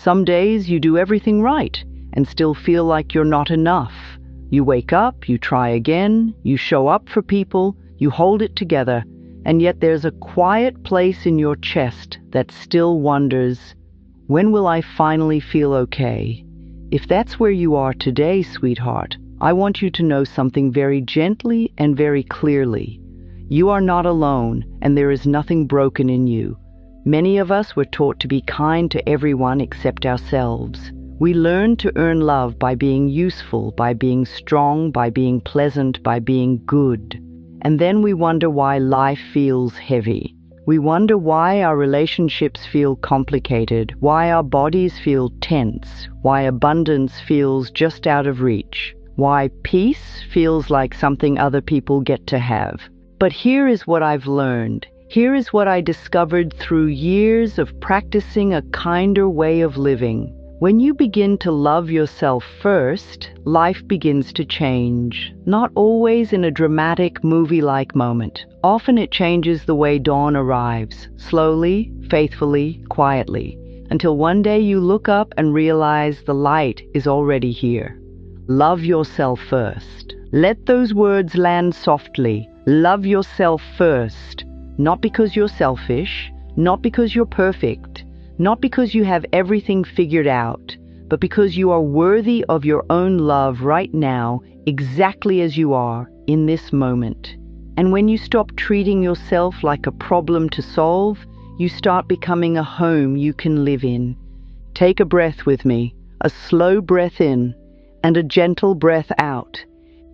Some days you do everything right and still feel like you're not enough. You wake up, you try again, you show up for people, you hold it together, and yet there's a quiet place in your chest that still wonders, when will I finally feel okay? If that's where you are today, sweetheart, I want you to know something very gently and very clearly. You are not alone, and there is nothing broken in you. Many of us were taught to be kind to everyone except ourselves. We learn to earn love by being useful, by being strong, by being pleasant, by being good. And then we wonder why life feels heavy. We wonder why our relationships feel complicated, why our bodies feel tense, why abundance feels just out of reach, why peace feels like something other people get to have. But here is what I've learned. Here is what I discovered through years of practicing a kinder way of living. When you begin to love yourself first, life begins to change. Not always in a dramatic movie-like moment. Often it changes the way dawn arrives, slowly, faithfully, quietly, until one day you look up and realize the light is already here. Love yourself first. Let those words land softly. Love yourself first. Not because you're selfish, not because you're perfect, not because you have everything figured out, but because you are worthy of your own love right now, exactly as you are in this moment. And when you stop treating yourself like a problem to solve, you start becoming a home you can live in. Take a breath with me, a slow breath in and a gentle breath out.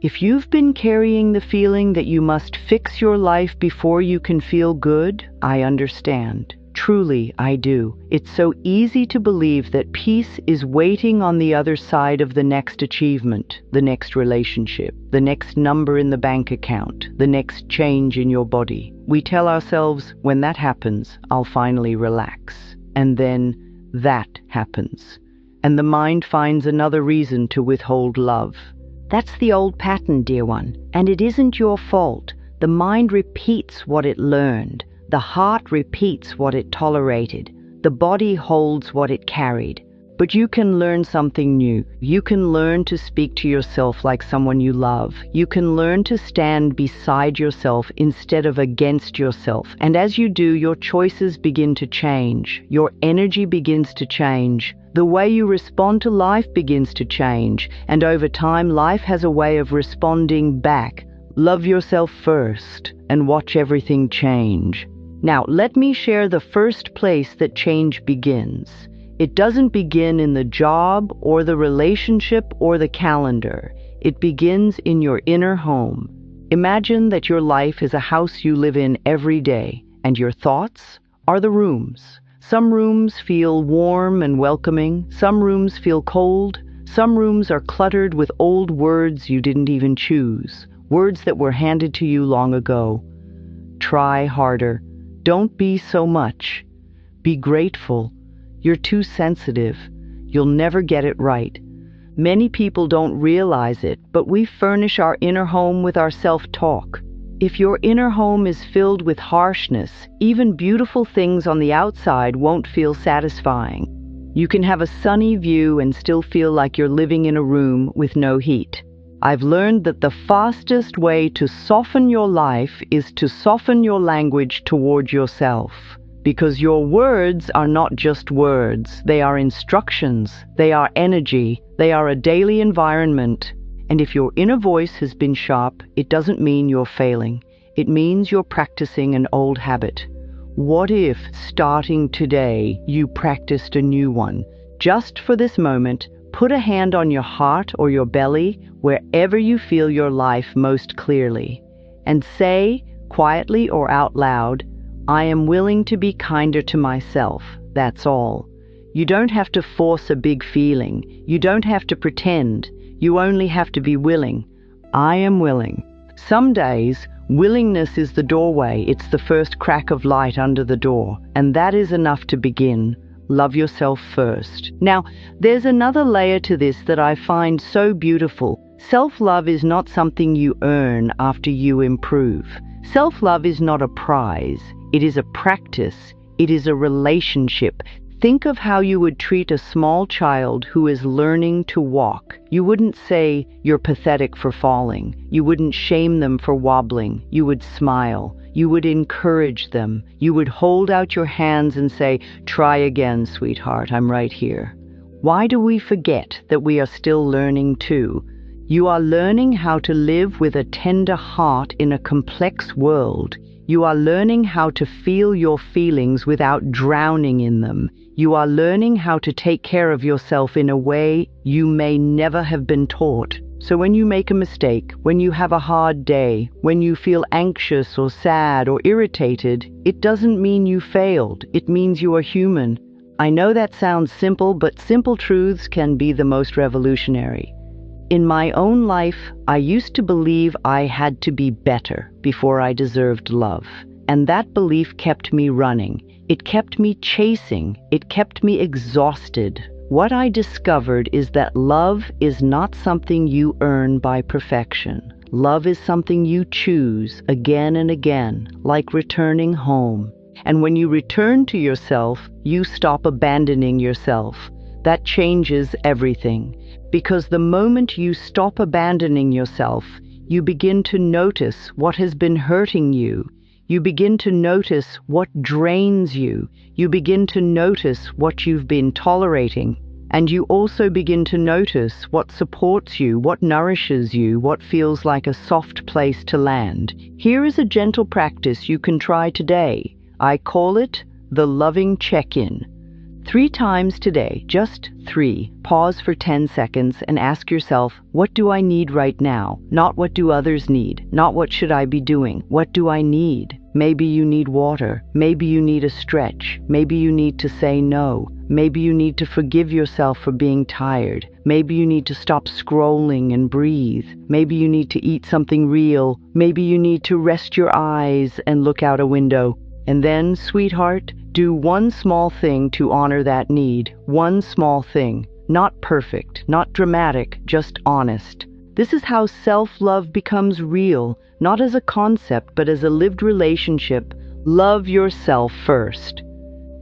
If you've been carrying the feeling that you must fix your life before you can feel good, I understand. Truly, I do. It's so easy to believe that peace is waiting on the other side of the next achievement, the next relationship, the next number in the bank account, the next change in your body. We tell ourselves, when that happens, I'll finally relax. And then that happens. And the mind finds another reason to withhold love. That's the old pattern, dear one, and it isn't your fault. The mind repeats what it learned. The heart repeats what it tolerated. The body holds what it carried. But you can learn something new. You can learn to speak to yourself like someone you love. You can learn to stand beside yourself instead of against yourself. And as you do, your choices begin to change. Your energy begins to change. The way you respond to life begins to change. And over time, life has a way of responding back. Love yourself first and watch everything change. Now, let me share the first place that change begins. It doesn't begin in the job or the relationship or the calendar. It begins in your inner home. Imagine that your life is a house you live in every day, and your thoughts are the rooms. Some rooms feel warm and welcoming. Some rooms feel cold. Some rooms are cluttered with old words you didn't even choose, words that were handed to you long ago. Try harder. Don't be so much. Be grateful. You're too sensitive. You'll never get it right. Many people don't realize it, but we furnish our inner home with our self-talk. If your inner home is filled with harshness, even beautiful things on the outside won't feel satisfying. You can have a sunny view and still feel like you're living in a room with no heat. I've learned that the fastest way to soften your life is to soften your language toward yourself. Because your words are not just words. They are instructions. They are energy. They are a daily environment. And if your inner voice has been sharp, it doesn't mean you're failing. It means you're practicing an old habit. What if, starting today, you practiced a new one? Just for this moment, put a hand on your heart or your belly, wherever you feel your life most clearly, and say, quietly or out loud, I am willing to be kinder to myself. That's all. You don't have to force a big feeling. You don't have to pretend. You only have to be willing. I am willing. Some days, willingness is the doorway. It's the first crack of light under the door, and that is enough to begin. Love yourself first. Now, there's another layer to this that I find so beautiful. Self-love is not something you earn after you improve. Self-love is not a prize. It is a practice. It is a relationship. Think of how you would treat a small child who is learning to walk. You wouldn't say, "You're pathetic for falling." You wouldn't shame them for wobbling. You would smile. You would encourage them. You would hold out your hands and say, "Try again, sweetheart, I'm right here." Why do we forget that we are still learning too? You are learning how to live with a tender heart in a complex world. You are learning how to feel your feelings without drowning in them. You are learning how to take care of yourself in a way you may never have been taught. So when you make a mistake, when you have a hard day, when you feel anxious or sad or irritated, it doesn't mean you failed. It means you are human. I know that sounds simple, but simple truths can be the most revolutionary. In my own life, I used to believe I had to be better before I deserved love. And that belief kept me running. It kept me chasing. It kept me exhausted. What I discovered is that love is not something you earn by perfection. Love is something you choose again and again, like returning home. And when you return to yourself, you stop abandoning yourself. That changes everything. Because the moment you stop abandoning yourself, you begin to notice what has been hurting you. You begin to notice what drains you. You begin to notice what you've been tolerating. And you also begin to notice what supports you, what nourishes you, what feels like a soft place to land. Here is a gentle practice you can try today. I call it the loving check-in. 3 times today, just 3, pause for 10 seconds and ask yourself, what do I need right now? Not what do others need, not what should I be doing. What do I need? Maybe you need water. Maybe you need a stretch. Maybe you need to say no. Maybe you need to forgive yourself for being tired. Maybe you need to stop scrolling and breathe. Maybe you need to eat something real. Maybe you need to rest your eyes and look out a window. And then, sweetheart, do one small thing to honor that need. One small thing. Not perfect, not dramatic, just honest. This is how self-love becomes real, not as a concept, but as a lived relationship. Love yourself first.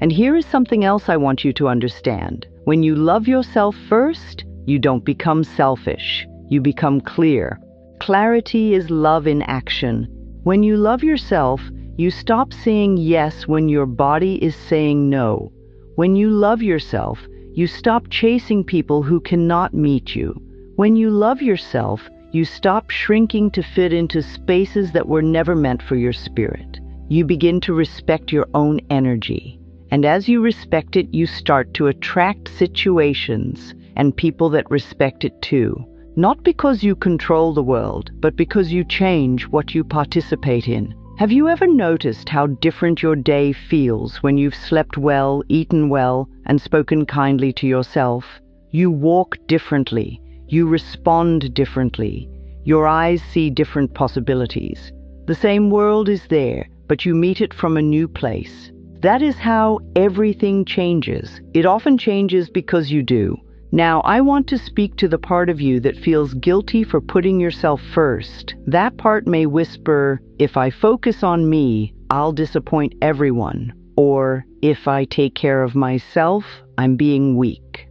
And here is something else I want you to understand. When you love yourself first, you don't become selfish. You become clear. Clarity is love in action. When you love yourself, you stop saying yes when your body is saying no. When you love yourself, you stop chasing people who cannot meet you. When you love yourself, you stop shrinking to fit into spaces that were never meant for your spirit. You begin to respect your own energy. And as you respect it, you start to attract situations and people that respect it too. Not because you control the world, but because you change what you participate in. Have you ever noticed how different your day feels when you've slept well, eaten well, and spoken kindly to yourself? You walk differently. You respond differently. Your eyes see different possibilities. The same world is there, but you meet it from a new place. That is how everything changes. It often changes because you do. Now, I want to speak to the part of you that feels guilty for putting yourself first. That part may whisper, if I focus on me, I'll disappoint everyone. Or, if I take care of myself, I'm being weak.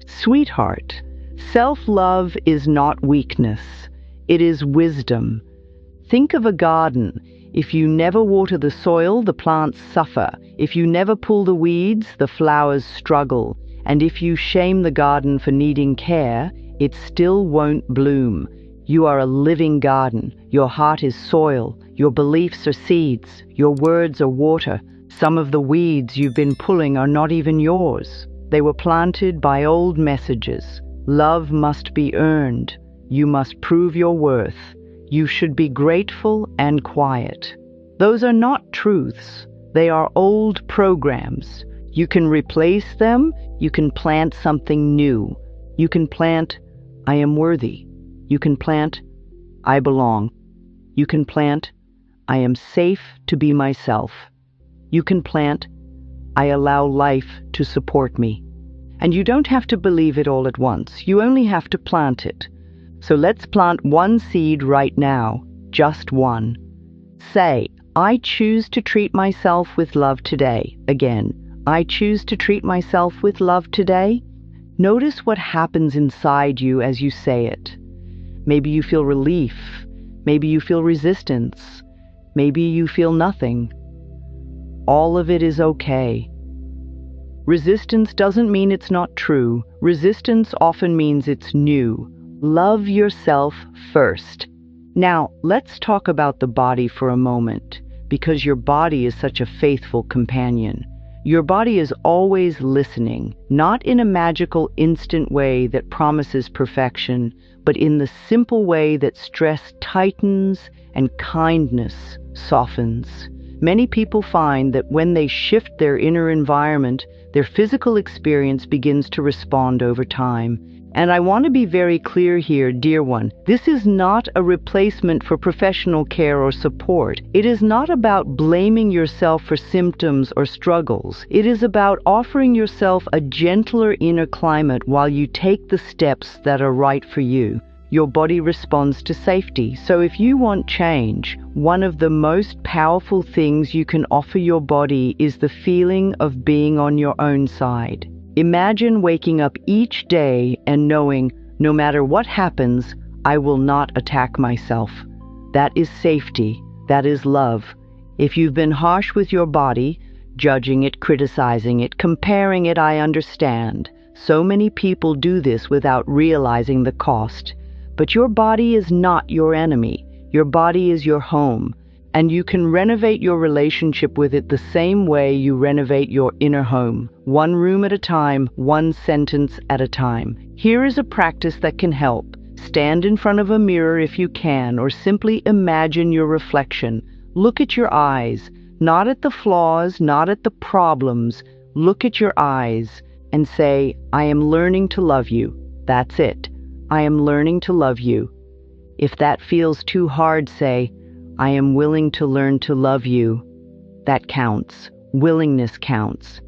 Sweetheart, self-love is not weakness. It is wisdom. Think of a garden. If you never water the soil, the plants suffer. If you never pull the weeds, the flowers struggle. And if you shame the garden for needing care, it still won't bloom. You are a living garden. Your heart is soil. Your beliefs are seeds. Your words are water. Some of the weeds you've been pulling are not even yours. They were planted by old messages. Love must be earned. You must prove your worth. You should be grateful and quiet. Those are not truths. They are old programs. You can replace them. You can plant something new. You can plant, I am worthy. You can plant, I belong. You can plant, I am safe to be myself. You can plant, I allow life to support me. And you don't have to believe it all at once. You only have to plant it. So let's plant one seed right now, just one. Say, I choose to treat myself with love today. Again, I choose to treat myself with love today. Notice what happens inside you as you say it. Maybe you feel relief. Maybe you feel resistance. Maybe you feel nothing. All of it is okay. Resistance doesn't mean it's not true. Resistance often means it's new. Love yourself first. Now, let's talk about the body for a moment, because your body is such a faithful companion. Your body is always listening, not in a magical instant way that promises perfection, but in the simple way that stress tightens and kindness softens. Many people find that when they shift their inner environment, their physical experience begins to respond over time. And I want to be very clear here, dear one. This is not a replacement for professional care or support. It is not about blaming yourself for symptoms or struggles. It is about offering yourself a gentler inner climate while you take the steps that are right for you. Your body responds to safety. So if you want change, one of the most powerful things you can offer your body is the feeling of being on your own side. Imagine waking up each day and knowing, no matter what happens, I will not attack myself. That is safety. That is love. If you've been harsh with your body, judging it, criticizing it, comparing it, I understand. So many people do this without realizing the cost. But your body is not your enemy. Your body is your home, and you can renovate your relationship with it the same way you renovate your inner home, one room at a time, one sentence at a time. Here is a practice that can help. Stand in front of a mirror if you can, or simply imagine your reflection. Look at your eyes, not at the flaws, not at the problems. Look at your eyes and say, I am learning to love you. That's it. I am learning to love you. If that feels too hard, say, I am willing to learn to love you. That counts. Willingness counts.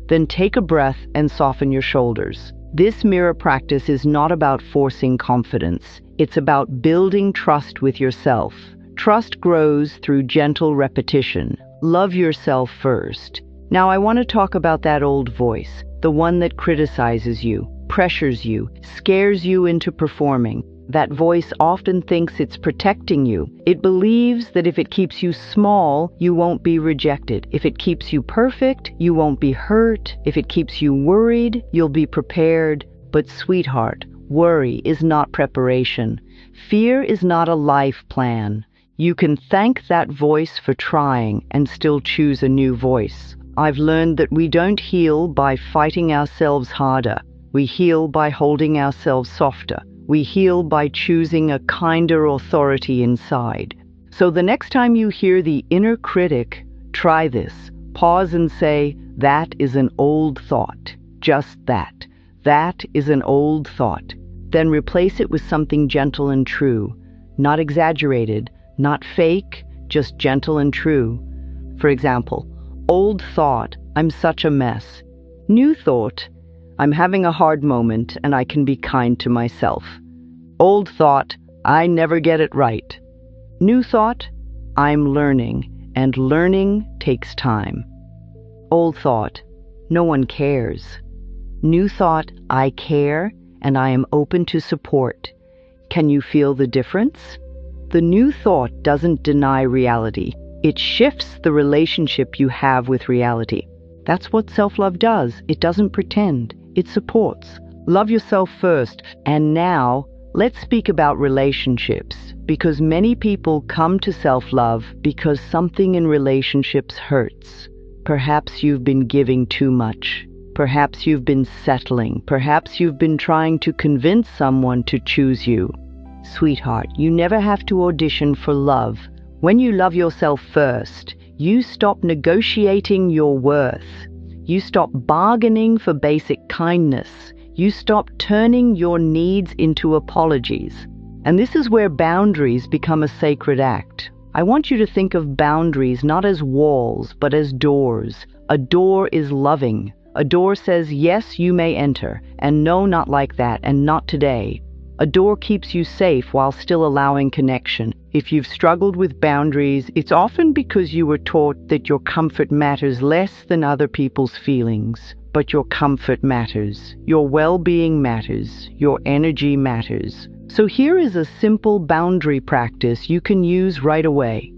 Then take a breath and soften your shoulders. This mirror practice is not about forcing confidence. It's about building trust with yourself. Trust grows through gentle repetition. Love yourself first. Now I want to talk about that old voice, the one that criticizes you, pressures you, scares you into performing. That voice often thinks it's protecting you. It believes that if it keeps you small, you won't be rejected. If it keeps you perfect, you won't be hurt. If it keeps you worried, you'll be prepared. But sweetheart, worry is not preparation. Fear is not a life plan. You can thank that voice for trying and still choose a new voice. I've learned that we don't heal by fighting ourselves harder. We heal by holding ourselves softer. We heal by choosing a kinder authority inside. So the next time you hear the inner critic, try this. Pause and say, that is an old thought. Just that. That is an old thought. Then replace it with something gentle and true. Not exaggerated, not fake, just gentle and true. For example, old thought, I'm such a mess. New thought, I'm having a hard moment and I can be kind to myself. Old thought, I never get it right. New thought, I'm learning, and learning takes time. Old thought, no one cares. New thought, I care and I am open to support. Can you feel the difference? The new thought doesn't deny reality. It shifts the relationship you have with reality. That's what self-love does. It doesn't pretend. It supports. Love yourself first. And now, let's speak about relationships, because many people come to self-love because something in relationships hurts. Perhaps you've been giving too much. Perhaps you've been settling. Perhaps you've been trying to convince someone to choose you. Sweetheart, you never have to audition for love. When you love yourself first, you stop negotiating your worth. You stop bargaining for basic kindness. You stop turning your needs into apologies. And this is where boundaries become a sacred act. I want you to think of boundaries not as walls, but as doors. A door is loving. A door says, yes, you may enter, and no, not like that, and not today. A door keeps you safe while still allowing connection. If you've struggled with boundaries, it's often because you were taught that your comfort matters less than other people's feelings. But your comfort matters, your well-being matters, your energy matters. So here is a simple boundary practice you can use right away.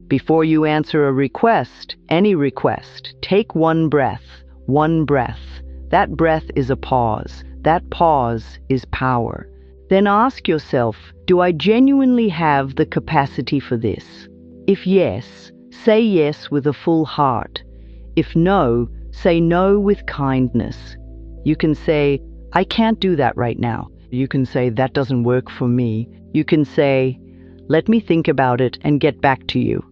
Before you answer a request, any request, take one breath. One breath. That breath is a pause. That pause is power. Then ask yourself, do I genuinely have the capacity for this? If yes, say yes with a full heart. If no, say no with kindness. You can say, I can't do that right now. You can say, that doesn't work for me. You can say, let me think about it and get back to you.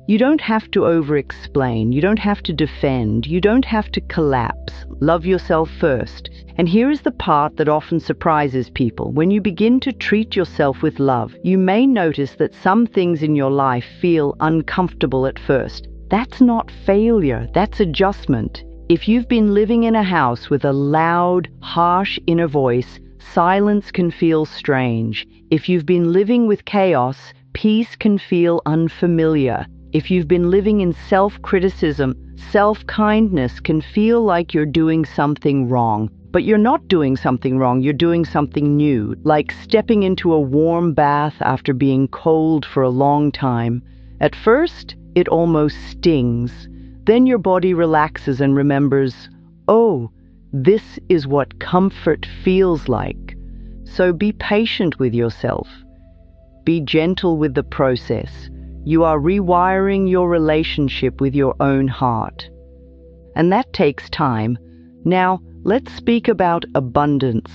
You don't have to over-explain. You don't have to defend. You don't have to collapse. Love yourself first. And here is the part that often surprises people. When you begin to treat yourself with love, you may notice that some things in your life feel uncomfortable at first. That's not failure. That's adjustment. If you've been living in a house with a loud, harsh inner voice, silence can feel strange. If you've been living with chaos, peace can feel unfamiliar. If you've been living in self-criticism, self-kindness can feel like you're doing something wrong. But you're not doing something wrong, you're doing something new, like stepping into a warm bath after being cold for a long time. At first, it almost stings. Then your body relaxes and remembers, oh, this is what comfort feels like. So be patient with yourself. Be gentle with the process. You are rewiring your relationship with your own heart. And that takes time. Now, let's speak about abundance.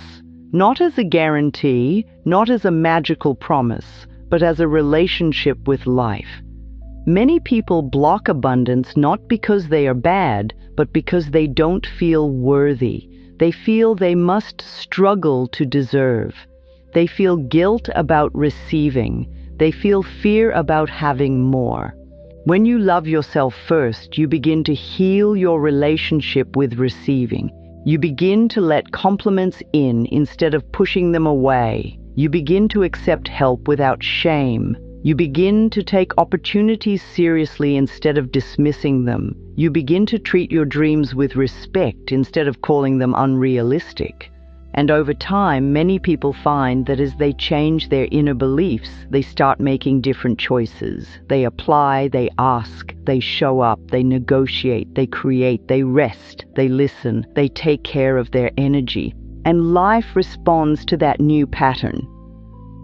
Not as a guarantee, not as a magical promise, but as a relationship with life. Many people block abundance not because they are bad, but because they don't feel worthy. They feel they must struggle to deserve. They feel guilt about receiving. They feel fear about having more. When you love yourself first, you begin to heal your relationship with receiving. You begin to let compliments in instead of pushing them away. You begin to accept help without shame. You begin to take opportunities seriously instead of dismissing them. You begin to treat your dreams with respect instead of calling them unrealistic. And over time, many people find that as they change their inner beliefs, they start making different choices. They apply, they ask, they show up, they negotiate, they create, they rest, they listen, they take care of their energy. And life responds to that new pattern.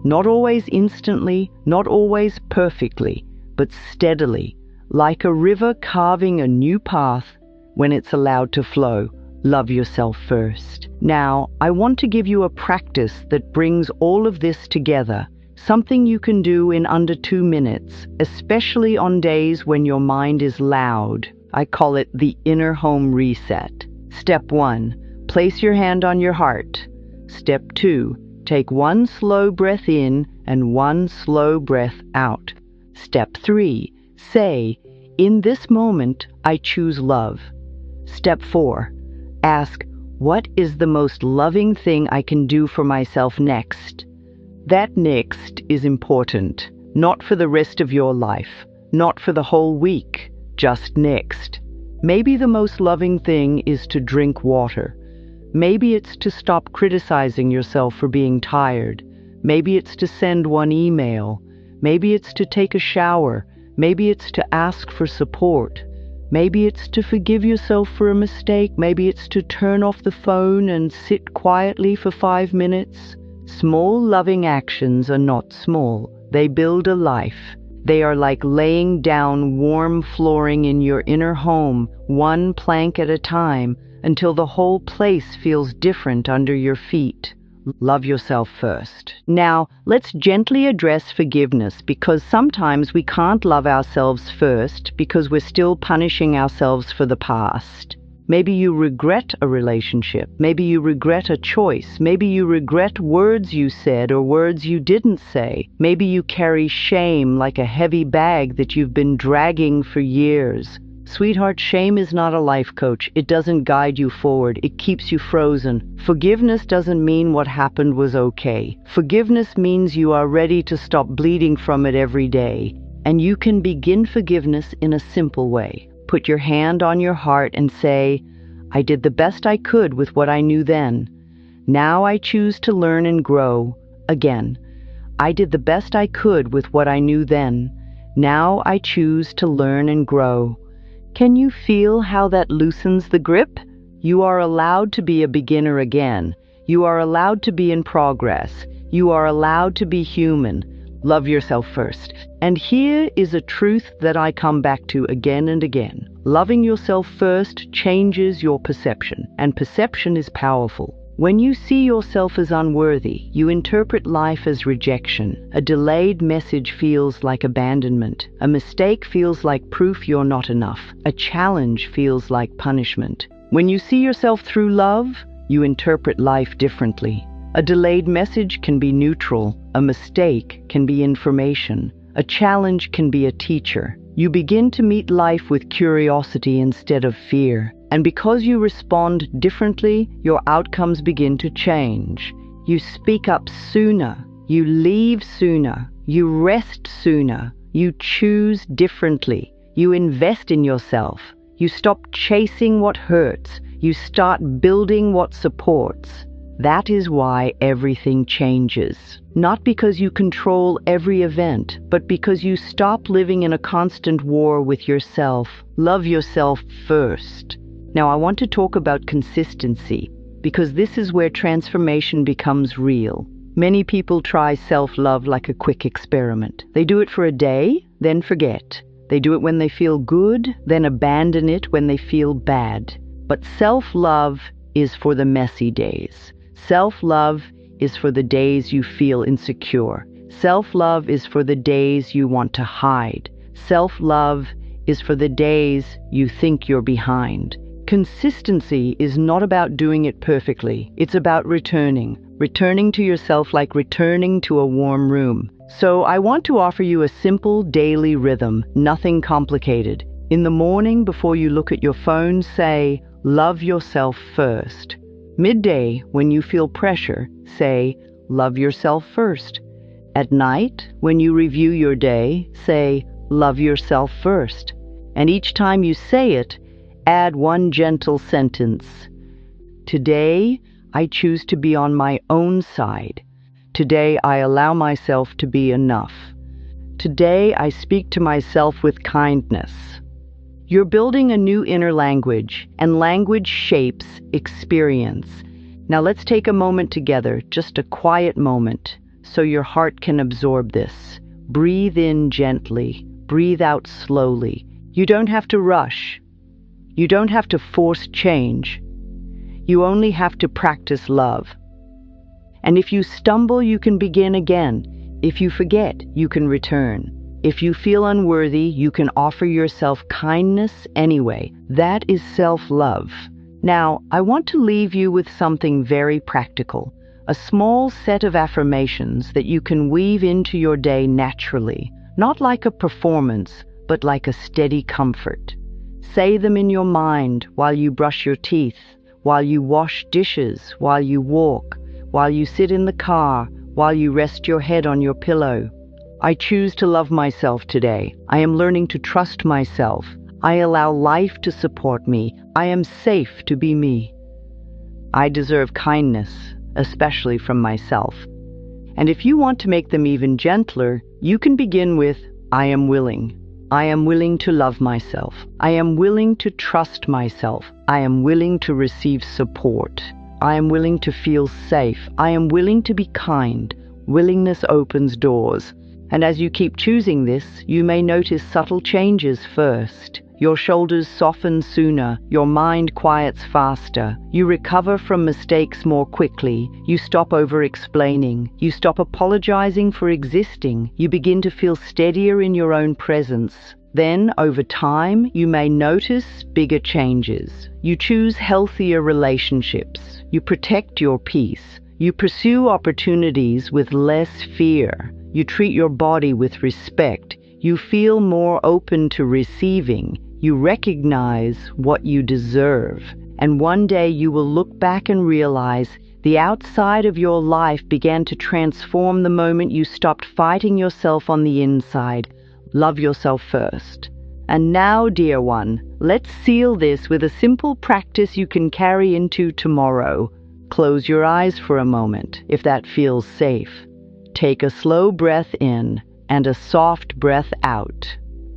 Not always instantly, not always perfectly, but steadily, like a river carving a new path when it's allowed to flow. Love yourself first. Now, I want to give you a practice that brings all of this together, something you can do in under 2 minutes, especially on days when your mind is loud. I call it the inner home reset. Step 1, place your hand on your heart. Step 2, take 1 slow breath in and 1 slow breath out. Step 3, say, in this moment, I choose love. Step 4, ask, what is the most loving thing I can do for myself next? That next is important, not for the rest of your life, not for the whole week, just next. Maybe the most loving thing is to drink water. Maybe it's to stop criticizing yourself for being tired. Maybe it's to send 1 email. Maybe it's to take a shower. Maybe it's to ask for support. Maybe it's to forgive yourself for a mistake. Maybe it's to turn off the phone and sit quietly for 5 minutes. Small loving actions are not small. They build a life. They are like laying down warm flooring in your inner home, 1 plank at a time, until the whole place feels different under your feet. Love yourself first. Now, let's gently address forgiveness, because sometimes we can't love ourselves first because we're still punishing ourselves for the past. Maybe you regret a relationship. Maybe you regret a choice. Maybe you regret words you said or words you didn't say. Maybe you carry shame like a heavy bag that you've been dragging for years. Sweetheart, shame is not a life coach. It doesn't guide you forward. It keeps you frozen. Forgiveness doesn't mean what happened was okay. Forgiveness means you are ready to stop bleeding from it every day. And you can begin forgiveness in a simple way. Put your hand on your heart and say, I did the best I could with what I knew then. Now I choose to learn and grow. Again, I did the best I could with what I knew then. Now I choose to learn and grow. Can you feel how that loosens the grip? You are allowed to be a beginner again. You are allowed to be in progress. You are allowed to be human. Love yourself first. And here is a truth that I come back to again and again. Loving yourself first changes your perception, and perception is powerful. When you see yourself as unworthy, you interpret life as rejection. A delayed message feels like abandonment. A mistake feels like proof you're not enough. A challenge feels like punishment. When you see yourself through love, you interpret life differently. A delayed message can be neutral. A mistake can be information. A challenge can be a teacher. You begin to meet life with curiosity instead of fear. And because you respond differently, your outcomes begin to change. You speak up sooner. You leave sooner. You rest sooner. You choose differently. You invest in yourself. You stop chasing what hurts. You start building what supports. That is why everything changes. Not because you control every event, but because you stop living in a constant war with yourself. Love yourself first. Now, I want to talk about consistency, because this is where transformation becomes real. Many people try self-love like a quick experiment. They do it for a day, then forget. They do it when they feel good, then abandon it when they feel bad. But self-love is for the messy days. Self-love is for the days you feel insecure. Self-love is for the days you want to hide. Self-love is for the days you think you're behind. Consistency is not about doing it perfectly. It's about returning. Returning to yourself like returning to a warm room. So I want to offer you a simple daily rhythm, nothing complicated. In the morning, before you look at your phone, say, love yourself first. Midday, when you feel pressure, say, love yourself first. At night, when you review your day, say, love yourself first. And each time you say it, add one gentle sentence. Today, I choose to be on my own side. Today, I allow myself to be enough. Today, I speak to myself with kindness. You're building a new inner language, and language shapes experience. Now let's take a moment together, just a quiet moment, so your heart can absorb this. Breathe in gently, breathe out slowly. You don't have to rush. You don't have to force change. You only have to practice love. And if you stumble, you can begin again. If you forget, you can return. If you feel unworthy, you can offer yourself kindness anyway. That is self-love. Now, I want to leave you with something very practical. A small set of affirmations that you can weave into your day naturally. Not like a performance, but like a steady comfort. Say them in your mind while you brush your teeth, while you wash dishes, while you walk, while you sit in the car, while you rest your head on your pillow. I choose to love myself today. I am learning to trust myself. I allow life to support me. I am safe to be me. I deserve kindness, especially from myself. And if you want to make them even gentler, you can begin with, I am willing. I am willing to love myself. I am willing to trust myself. I am willing to receive support. I am willing to feel safe. I am willing to be kind. Willingness opens doors. And as you keep choosing this, you may notice subtle changes first. Your shoulders soften sooner. Your mind quiets faster. You recover from mistakes more quickly. You stop over-explaining. You stop apologizing for existing. You begin to feel steadier in your own presence. Then, over time, you may notice bigger changes. You choose healthier relationships. You protect your peace. You pursue opportunities with less fear. You treat your body with respect. You feel more open to receiving. You recognize what you deserve. And one day you will look back and realize the outside of your life began to transform the moment you stopped fighting yourself on the inside. Love yourself first. And now, dear one, let's seal this with a simple practice you can carry into tomorrow. Close your eyes for a moment, if that feels safe. Take a slow breath in and a soft breath out.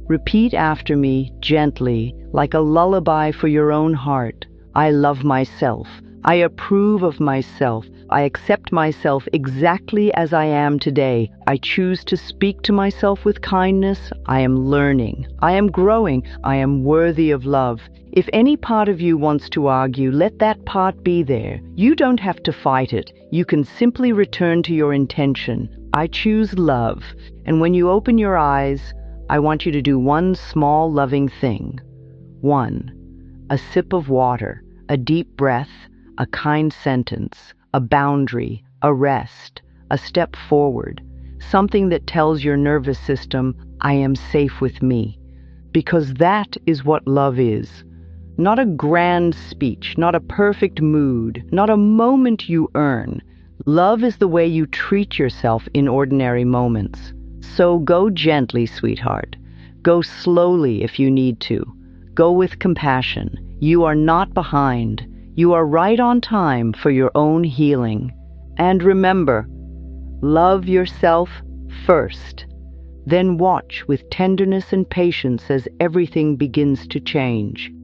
Repeat after me gently, like a lullaby for your own heart. I love myself. I approve of myself. I accept myself exactly as I am today. I choose to speak to myself with kindness. I am learning. I am growing. I am worthy of love. If any part of you wants to argue, let that part be there. You don't have to fight it. You can simply return to your intention. I choose love. And when you open your eyes, I want you to do one small loving thing. 1. A sip of water, a deep breath, a kind sentence, a boundary, a rest, a step forward, something that tells your nervous system, I am safe with me. Because that is what love is. Not a grand speech, not a perfect mood, not a moment you earn. Love is the way you treat yourself in ordinary moments. So go gently, sweetheart. Go slowly if you need to. Go with compassion. You are not behind. You are right on time for your own healing. And remember, love yourself first. Then watch with tenderness and patience as everything begins to change.